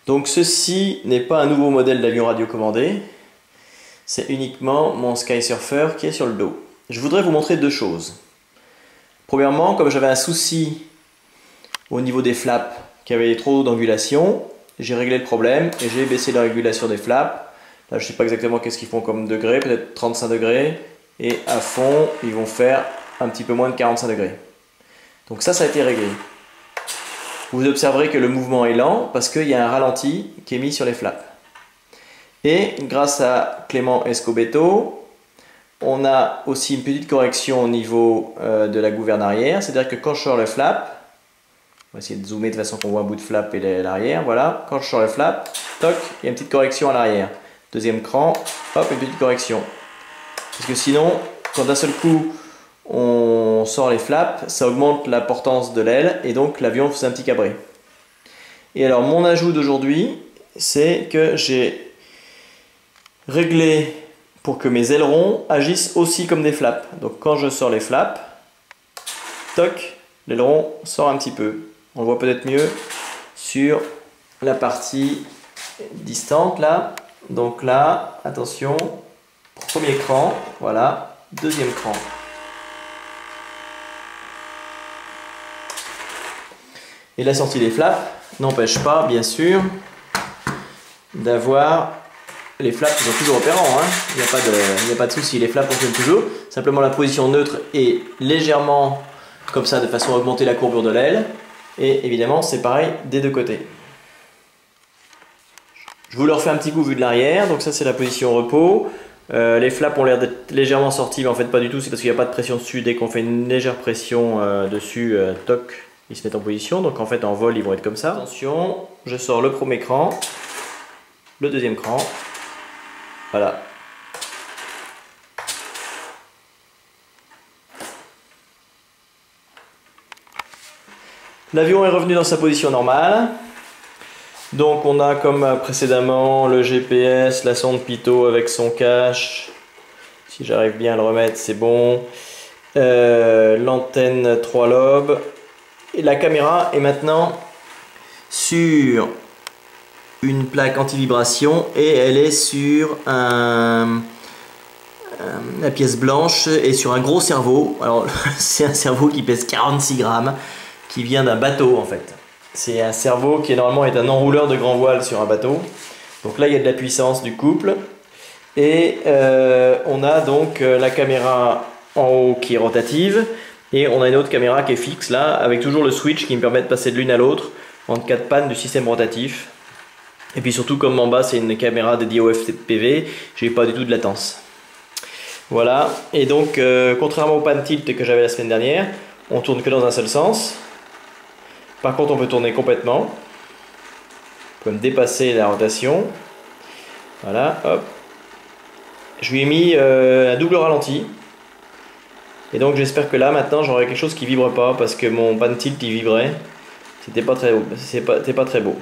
Donc ceci n'est pas un nouveau modèle d'avion radiocommandé, c'est uniquement mon Skysurfer qui est sur le dos. Je voudrais vous montrer deux choses. Premièrement, comme j'avais un souci au niveau des flaps, qui avait trop d'angulation, j'ai réglé le problème et j'ai baissé la régulation des flaps. Là je ne sais pas exactement qu'est-ce qu'ils font comme degré, peut-être 35 degrés, et à fond ils vont faire un petit peu moins de 45 degrés. Donc ça a été réglé. Vous observerez que le mouvement est lent parce qu'il y a un ralenti qui est mis sur les flaps. Et grâce à Clément Escobeto, on a aussi une petite correction au niveau de la gouverne arrière. C'est-à-dire que quand je sors le flap, on va essayer de zoomer de façon qu'on voit un bout de flap et l'arrière. Voilà, quand je sors le flap, toc, il y a une petite correction à l'arrière. Deuxième cran, hop, une petite correction. Parce que sinon, quand d'un seul coup, on sort les flaps, ça augmente la portance de l'aile et donc l'avion fait un petit cabré. Et alors mon ajout d'aujourd'hui, c'est que j'ai réglé pour que mes ailerons agissent aussi comme des flaps. Donc quand je sors les flaps, toc, l'aileron sort un petit peu. On le voit peut-être mieux sur la partie distante là. Donc là, attention, premier cran, voilà, deuxième cran. Et la sortie des flaps n'empêche pas, bien sûr, d'avoir les flaps qui sont toujours opérants. Hein. Il n'y a pas de souci, les flaps fonctionnent toujours. Simplement la position neutre est légèrement comme ça, de façon à augmenter la courbure de l'aile. Et évidemment, c'est pareil des deux côtés. Je vous le refais un petit coup vu de l'arrière. Donc ça, c'est la position repos. Les flaps ont l'air d'être légèrement sortis, mais en fait pas du tout. C'est parce qu'il n'y a pas de pression dessus. Dès qu'on fait une légère pression dessus, toc, ils se mettent en position. Donc en fait, en vol, ils vont être comme ça. Attention, je sors le premier cran, le deuxième cran. Voilà. L'avion est revenu dans sa position normale. Donc on a comme précédemment le GPS, la sonde pitot avec son cache. Si j'arrive bien à le remettre, c'est bon. L'antenne 3 lobes. Et la caméra est maintenant sur une plaque anti-vibration et elle est sur la pièce blanche et sur un gros cerveau. Alors c'est un cerveau qui pèse 46 grammes qui vient d'un bateau en fait. C'est un cerveau qui normalement est un enrouleur de grand voile sur un bateau. Donc là il y a de la puissance du couple et on a donc la caméra en haut qui est rotative et on a une autre caméra qui est fixe là avec toujours le switch qui me permet de passer de l'une à l'autre en cas de panne du système rotatif. Et puis surtout comme en bas c'est une caméra dédiée au FPV, j'ai pas du tout de latence. Voilà, et donc contrairement au pan tilt que j'avais la semaine dernière, on tourne que dans un seul sens. Par contre on peut tourner complètement, comme dépasser la rotation. Voilà, hop. Je lui ai mis un double ralenti. Et donc j'espère que là maintenant j'aurai quelque chose qui vibre pas parce que mon pan tilt il vibrait. C'était pas très beau.